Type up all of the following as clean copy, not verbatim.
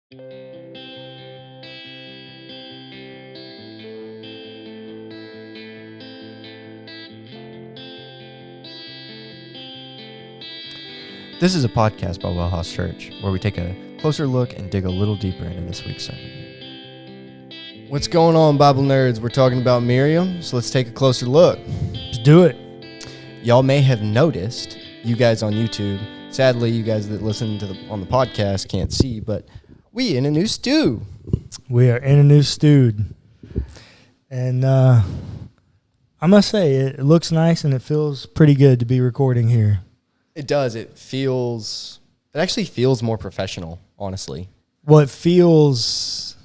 This is a podcast by WellHouse Church, where we take a closer look and dig a little deeper into this week's sermon. What's going on, Bible nerds? We're talking about Miriam, so let's take a closer look. Let's do it. Y'all may have noticed, you guys on YouTube, sadly, you guys that listen to on the podcast can't see, but we in a new stew. We are in a new stew. And I must say, it looks nice and it feels pretty good to be recording here. It does. It actually feels more professional, honestly. Well, it feels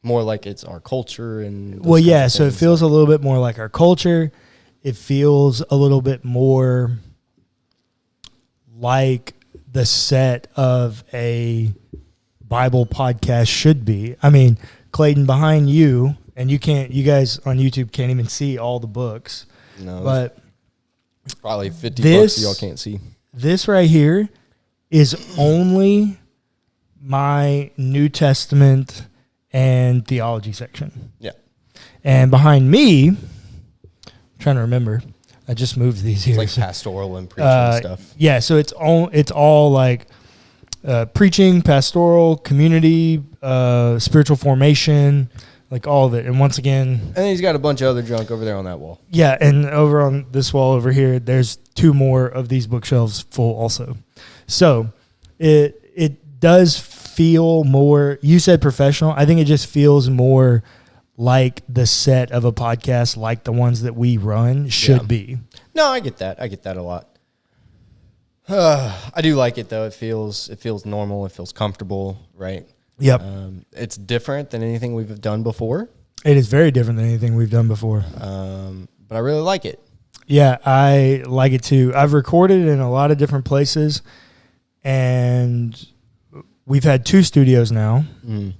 more like it's our culture and well, yeah. So it feels a little bit more like our culture. It feels a little bit more like the set of a Bible podcast should be. I mean, Clayton, behind you, and you guys on YouTube can't even see all the books. No, but probably 50 books y'all can't see. This right here is only my New Testament and theology section. Yeah. And behind me, I'm trying to remember. I just moved these here. It's like pastoral and preaching stuff. Yeah, so it's all like preaching, pastoral, community, spiritual formation, like all of it. And once again... And then he's got a bunch of other junk over there on that wall. Yeah, and over on this wall over here, there's 2 more of these bookshelves full also. So it does feel more... You said professional. I think it just feels more like the set of a podcast, like the ones that we run should be. No, I get that. I get that a lot. I do like it, though. It feels normal. It feels comfortable, right? Yep. It's different than anything we've done before. It is very different than anything we've done before. But I really like it. Yeah, I like it too. I've recorded in a lot of different places, and we've had 2 studios now. Mm.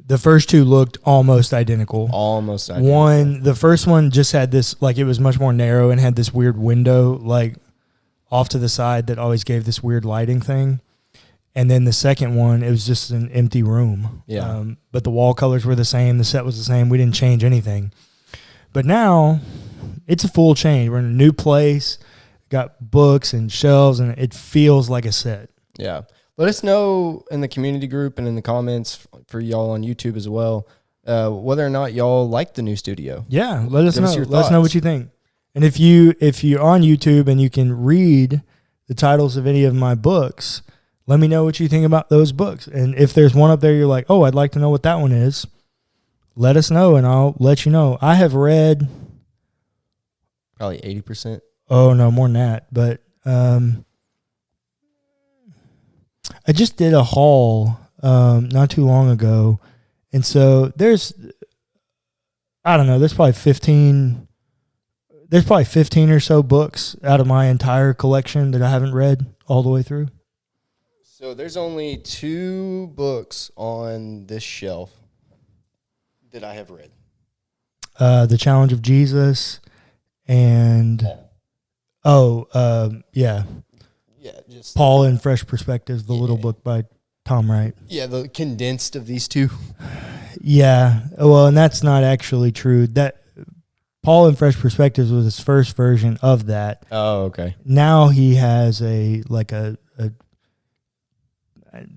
The first 2 looked almost identical. The first one just had this, like, it was much more narrow and had this weird window, like, off to the side that always gave this weird lighting thing. And then the second one, it was just an empty room. Yeah. But the wall colors were the same. The set was the same. We didn't change anything. But now, it's a full change. We're in a new place, got books and shelves, and it feels like a set. Yeah. Let us know in the community group and in the comments for y'all on YouTube as well, whether or not y'all like the new studio. Yeah, let us know. Let us know what you think. And if you're on YouTube and you can read the titles of any of my books, let me know what you think about those books. And if there's one up there you're like, oh, I'd like to know what that one is, let us know and I'll let you know. I have read... Probably 80%. Oh, no, more than that. But I just did a haul not too long ago. And so there's probably 15 or so books out of my entire collection that I haven't read all the way through. So there's only 2 books on this shelf that I have read. The Challenge of Jesus and yeah, just Paul and Fresh Perspectives, the little book by Tom Wright. Yeah, the condensed of these 2. Yeah, well, and that's not actually true. That Paul and Fresh Perspectives was his first version of that. Oh, okay. Now he has the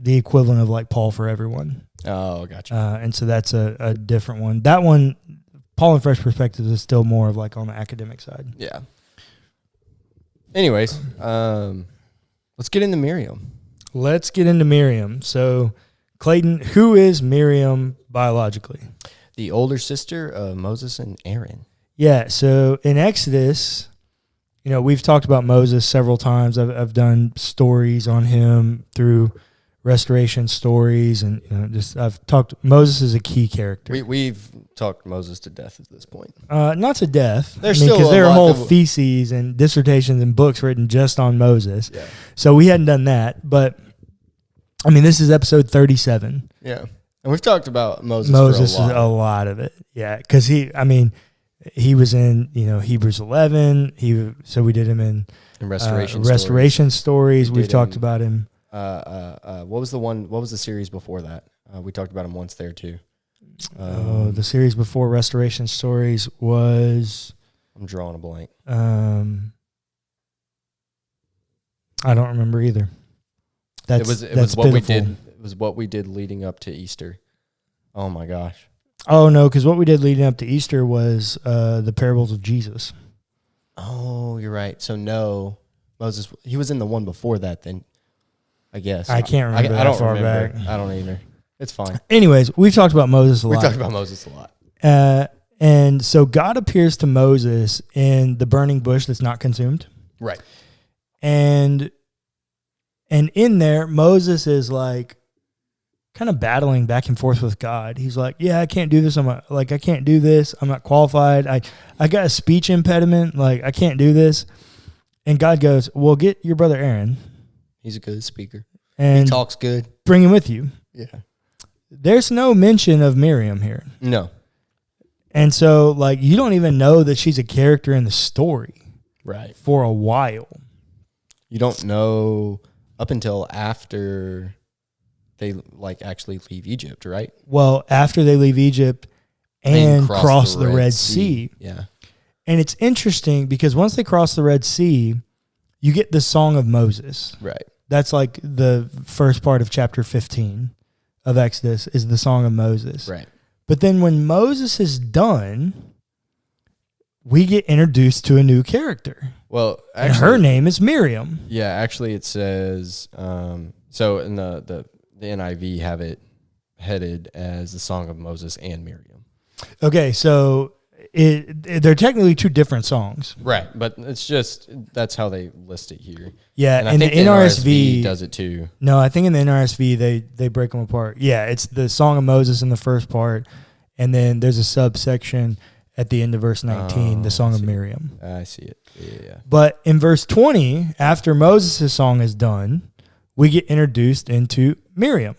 equivalent of like Paul for Everyone. Oh, gotcha. And so that's a different one. That one, Paul and Fresh Perspectives, is still more of like on the academic side. Yeah. Anyways, let's get into Miriam. So, Clayton, who is Miriam biologically? The older sister of Moses and Aaron. Yeah, so in Exodus, we've talked about Moses several times. I've done stories on him through restoration stories, and I've talked. Moses is a key character. We've talked Moses to death at this point. Not to death. Because there are whole theses and dissertations and books written just on Moses. Yeah. So we hadn't done that, but this is episode 37. Yeah, and we've talked about Moses. Moses is a lot of it. Yeah, because he was in Hebrews 11. So we did him in restoration stories. We've talked about him. What was the one? What was the series before that? We talked about him once there too. The series before Restoration Stories was. I'm drawing a blank. I don't remember either. That's what pitiful. we did. It was what we did leading up to Easter. Oh my gosh. Oh no, because what we did leading up to Easter was the parables of Jesus. Oh, you're right. So no, Moses. He was in the one before that. Then, I guess I can't remember. I don't far remember. back. I don't either. It's fine. Anyways, we've talked about Moses a lot. We talked about Moses a lot. And so God appears to Moses in the burning bush that's not consumed. Right. And in there, Moses is like kind of battling back and forth with God. He's like, yeah, I can't do this. I can't do this. I'm not qualified. I got a speech impediment. Like, I can't do this. And God goes, well, get your brother Aaron. He's a good speaker. And he talks good. Bring him with you. Yeah. There's no mention of Miriam here. No. And so, like, you don't even know that she's a character in the story. Right. For a while. You don't know up until after they, like, actually leave Egypt, right? Well, after they leave Egypt and cross the Red Sea. Yeah. And it's interesting because once they cross the Red Sea, you get the Song of Moses. Right. That's like the first part of chapter 15 of Exodus is the Song of Moses. Right. But then when Moses is done, we get introduced to a new character. Well, actually, and her name is Miriam. Yeah, actually it says, so in the NIV have it headed as the Song of Moses and Miriam. Okay, so they're technically two different songs. Right, but it's just, that's how they list it here. Yeah, and I think the NRSV does it too. No, I think in the NRSV, they break them apart. Yeah, it's the Song of Moses in the first part, and then there's a subsection at the end of verse 19, the Song of Miriam. I see it. Yeah. But in verse 20, after Moses' song is done, we get introduced into Miriam.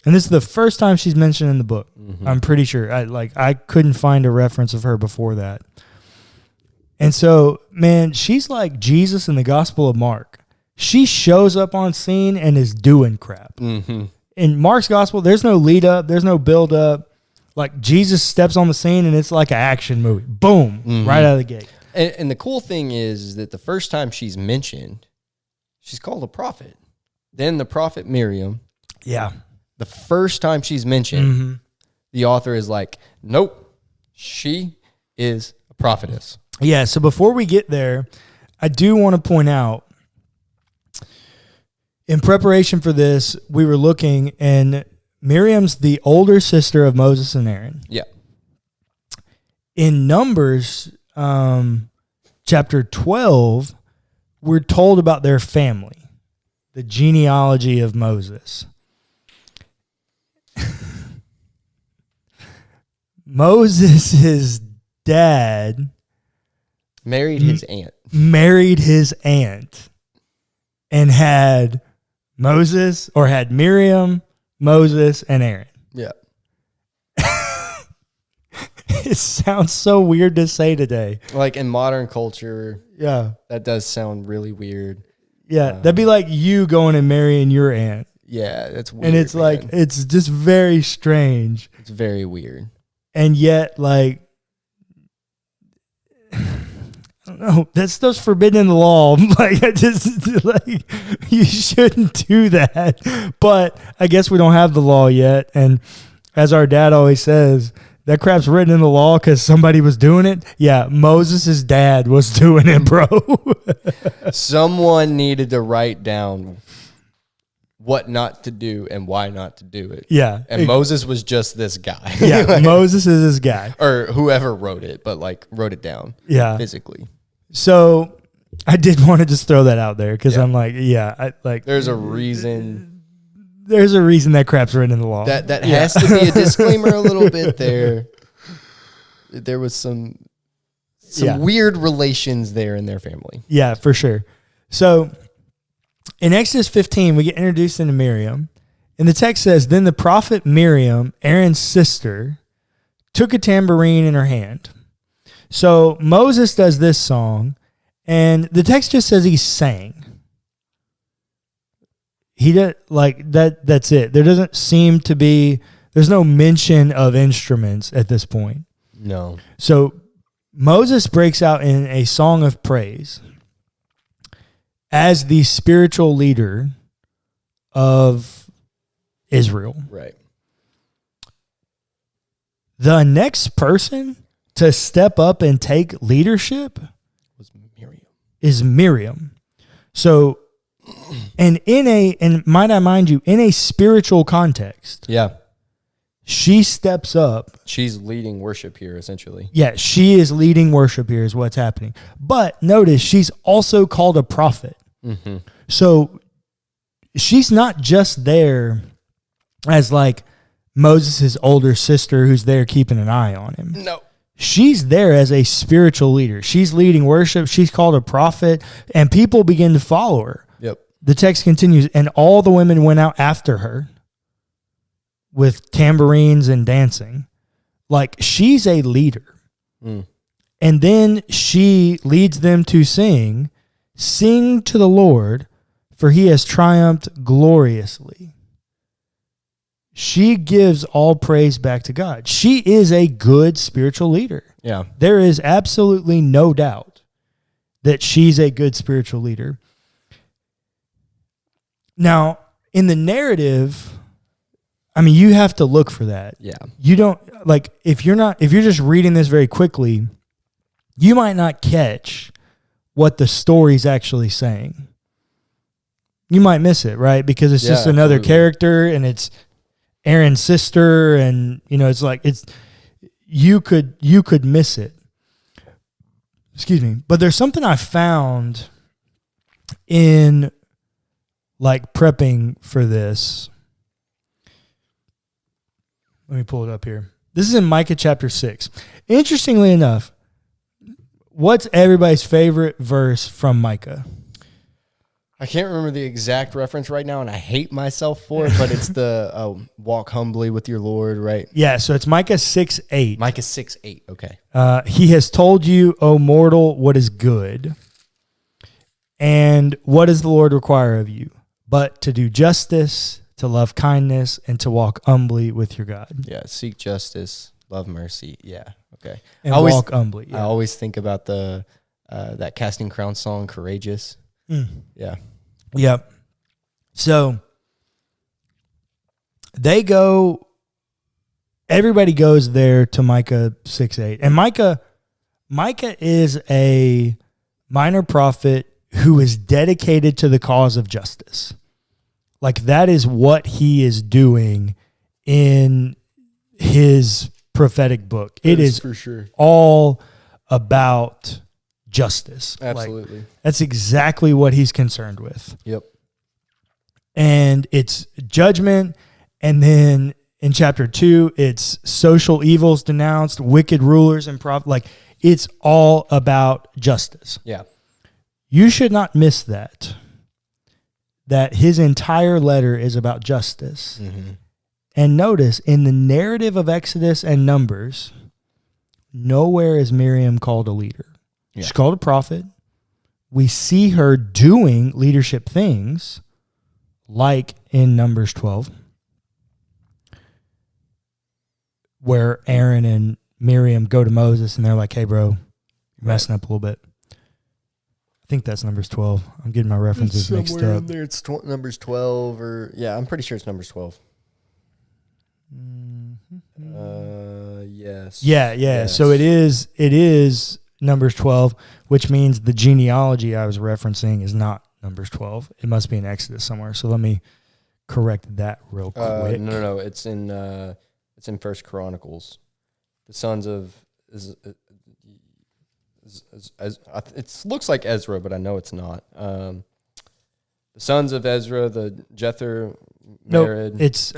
And this is the first time she's mentioned in the book. Mm-hmm. I'm pretty sure. I couldn't find a reference of her before that. And so, man, she's like Jesus in the Gospel of Mark. She shows up on scene and is doing crap. Mm-hmm. In Mark's Gospel, there's no lead up. There's no build up. Like, Jesus steps on the scene and it's like an action movie. Boom. Mm-hmm. Right out of the gate. And the cool thing is that the first time she's mentioned, she's called a prophet. Then the prophet Miriam. Yeah. The first time she's mentioned, the author is like, nope, she is a prophetess. Yeah, so before we get there, I do want to point out, in preparation for this, we were looking, and Miriam's the older sister of Moses and Aaron. Yeah. In Numbers chapter 12, we're told about their family, the genealogy of Moses. Moses' dad married his aunt. Married his aunt and had Moses, or had Miriam, Moses, and Aaron. Yeah. It sounds so weird to say today. Like in modern culture, yeah, that does sound really weird. Yeah, that'd be like you going and marrying your aunt. Yeah, that's weird. And it's like, it's just very strange. It's very weird. And yet, like, I don't know, that stuff's forbidden in the law. Like, you shouldn't do that. But I guess we don't have the law yet. And as our dad always says, that crap's written in the law because somebody was doing it. Yeah, Moses' dad was doing it, bro. Someone needed to write down what not to do and why not to do it. Yeah. And Moses was just this guy. Yeah, like, Moses is this guy. Or whoever wrote it, but like wrote it down. Yeah. Physically. So I did want to just throw that out there because I'm like, there's a reason. There's a reason that crap's written in the law. That has to be a disclaimer a little bit there. There was some weird relations there in their family. Yeah, for sure. So in Exodus 15, we get introduced into Miriam. And the text says, then the prophet Miriam, Aaron's sister, took a tambourine in her hand. So Moses does this song, and the text just says he sang. he did like that. That's it. There doesn't seem to be. There's no mention of instruments at this point. No. So Moses breaks out in a song of praise as the spiritual leader of Israel. Right. The next person to step up and take leadership is Miriam. So, and might I mind you, in a spiritual context. Yeah. She steps up. She's leading worship here, essentially. Yeah, she is leading worship here is what's happening. But notice she's also called a prophet. Mm-hmm. So she's not just there as like Moses' older sister who's there keeping an eye on him. No. She's there as a spiritual leader. She's leading worship. She's called a prophet, and people begin to follow her. Yep. The text continues, and all the women went out after her with tambourines and dancing. Like, she's a leader. Mm. And then she leads them to sing to the Lord, for he has triumphed gloriously. She gives all praise back to God. She is a good spiritual leader. Yeah. There is absolutely no doubt that she's a good spiritual leader. Now, in the narrative, I mean, you have to look for that. Yeah. You don't, like, if you're just reading this very quickly, you might not catch what the story's actually saying. You might miss it, right? Because it's just another character, and it's Aaron's sister, and it's like you could miss it. Excuse me. But there's something I found in like prepping for this. Let me pull it up here. This is in Micah chapter 6. Interestingly enough, what's everybody's favorite verse from Micah? I can't remember the exact reference right now, and I hate myself for it, but it's the walk humbly with your Lord, right? Yeah, so it's Micah 6:8. Micah 6:8, okay. He has told you, O mortal, what is good, and what does the Lord require of you? But to do justice, to love kindness, and to walk humbly with your God. Yeah, seek justice, love mercy. Yeah, okay. And walk humbly. Yeah. I always think about the that Casting Crowns song, Courageous. Yeah. Yep. So everybody goes there to Micah 6:8. And Micah is a minor prophet who is dedicated to the cause of justice. Like, that is what he is doing in his prophetic book. It is for sure all about justice. Absolutely. Like, that's exactly what he's concerned with. Yep. And it's judgment. And then in chapter 2, it's social evils denounced, wicked rulers and like, it's all about justice. Yeah. You should not miss that his entire letter is about justice. Mm-hmm. And notice, in the narrative of Exodus and Numbers, nowhere is Miriam called a leader. Yeah. She's called a prophet. We see her doing leadership things, like in Numbers 12, where Aaron and Miriam go to Moses and they're like, hey, bro, you're messing up a little bit. I think that's Numbers 12. I'm getting my references mixed up. In there. It's Numbers 12 I'm pretty sure it's Numbers 12. Yes. Yeah. Yes. So it is Numbers 12, which means the genealogy I was referencing is not Numbers 12. It must be in Exodus somewhere. So let me correct that real quick. No. It's in First Chronicles. The sons of it looks like Ezra, but I know it's not. The sons of Ezra, the Jether married. No, it's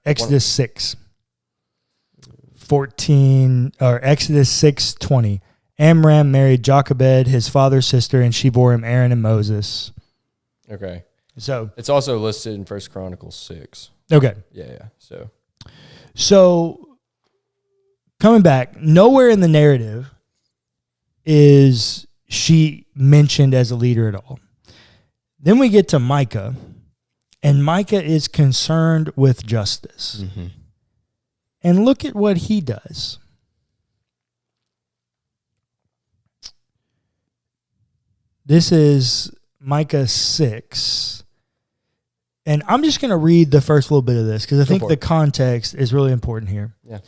Exodus 6. 14 or Exodus 6:20. Amram married Jochebed, his father's sister, and she bore him Aaron and Moses. Okay. So it's also listed in First Chronicles 6. Okay. Yeah. So coming back, nowhere in the narrative is she mentioned as a leader at all. Then we get to Micah, And Micah is concerned with justice. Mm-hmm. And look at what he does. This is Micah 6. And I'm just going to read the first little bit of this because I think the context is really important here. Yeah.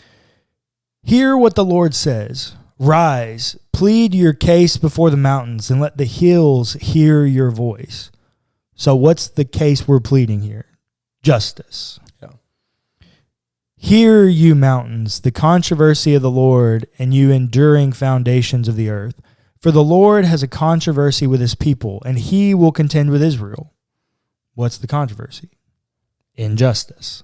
Hear what the Lord says. Rise, plead your case before the mountains, and let the hills hear your voice. So what's the case we're pleading here? Justice. Yeah. Hear, you mountains, the controversy of the Lord, and you enduring foundations of the earth. For the Lord has a controversy with his people, and he will contend with Israel. What's the controversy? Injustice.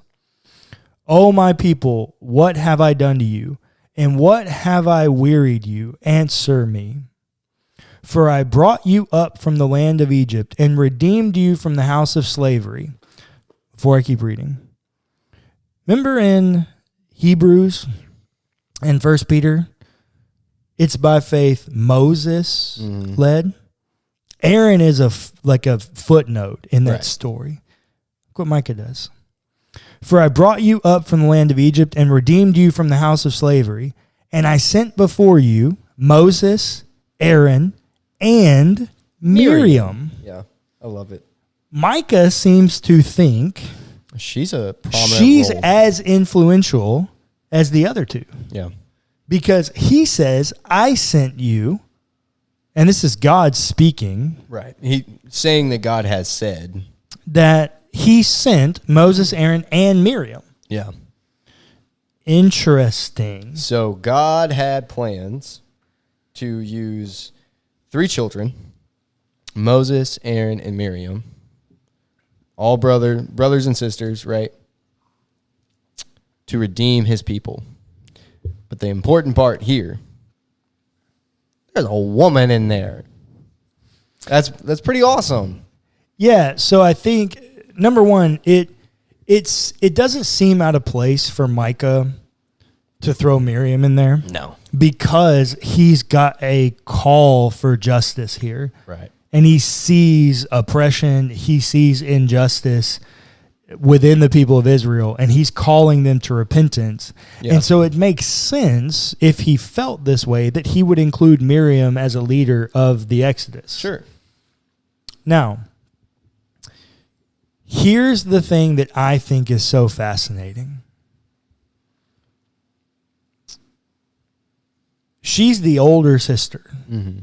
O my people, what have I done to you? And what have I wearied you? Answer me. For I brought you up from the land of Egypt and redeemed you from the house of slavery. Before I keep reading. Remember in Hebrews and 1 Peter, it's by faith Moses led. Aaron is like a footnote in that story. Look what Micah does. For I brought you up from the land of Egypt and redeemed you from the house of slavery, and I sent before you Moses, Aaron, and Miriam. Yeah, I love it. Micah seems to think she's a prominent she's role. as influential as the other two. Yeah. Because he says, I sent you, and this is God speaking. Right. He saying that God has said. That he sent Moses, Aaron, and Miriam. Yeah. Interesting. So God had plans to use 3 children, Moses, Aaron, and Miriam, all brothers and sisters, right, to redeem his people. But the important part here, there's a woman in there. That's pretty awesome. Yeah, so I think number one, it doesn't seem out of place for Micah to throw Miriam in there. No. Because he's got a call for justice here. Right. And he sees oppression, he sees injustice within the people of Israel, and he's calling them to repentance. Yeah. And so it makes sense, if he felt this way, that he would include Miriam as a leader of the Exodus. Sure. Now, here's the thing that I think is so fascinating. She's the older sister. Mm-hmm.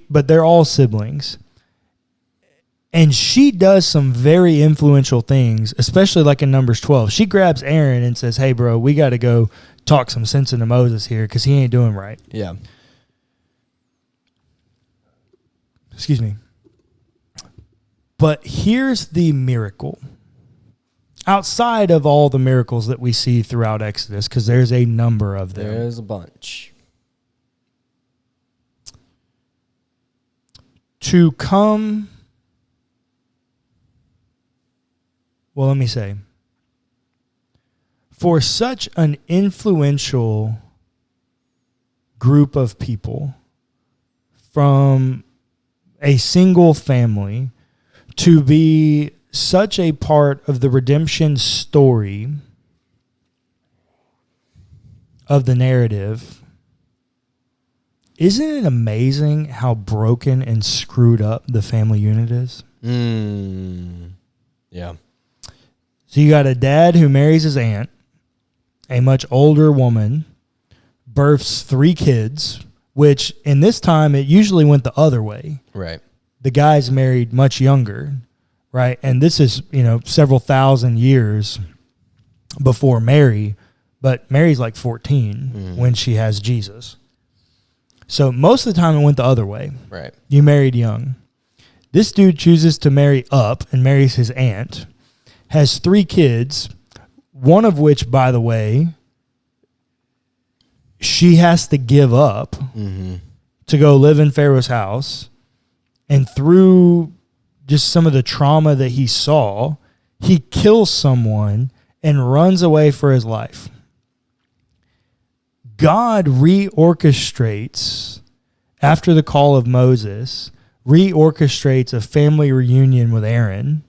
But they're all siblings. And she does some very influential things, especially like in Numbers 12. She grabs Aaron and says, hey, bro, we got to go talk some sense into Moses here because he ain't doing right. Yeah. Excuse me. But here's the miracle. Outside of all the miracles that we see throughout Exodus, because there's a number of them. There's a bunch. To come... Well, let me say, for such an influential group of people from a single family to be such a part of the redemption story of the narrative, isn't it amazing how broken and screwed up the family unit is? Yeah. So you got a dad who marries his aunt, a much older woman, births 3 kids, which in this time it usually went the other way. Right. The guy's married much younger, right? And this is, several thousand years before Mary, but Mary's like 14 when she has Jesus. So most of the time it went the other way. Right. You married young. This dude chooses to marry up and marries his aunt. Has 3 kids, one of which, by the way, she has to give up to go live in Pharaoh's house. And through just some of the trauma that he saw, he kills someone and runs away for his life. God reorchestrates, after the call of Moses, reorchestrates a family reunion with Aaron.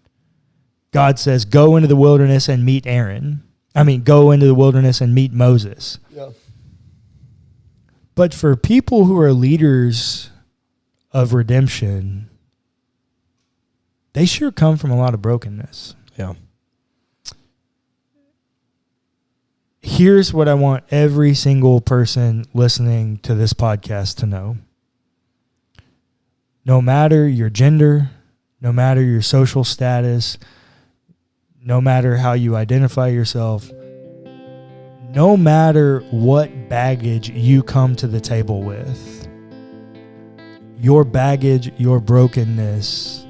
God says, go into the wilderness and meet Aaron. Go into the wilderness and meet Moses. Yeah. But for people who are leaders of redemption, they sure come from a lot of brokenness. Yeah. Here's what I want every single person listening to this podcast to know. No matter your gender, no matter your social status, no matter how you identify yourself, no matter what baggage you come to the table with, your baggage, your brokenness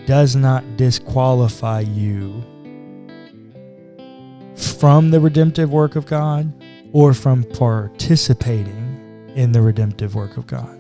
does not disqualify you from the redemptive work of God or from participating in the redemptive work of God.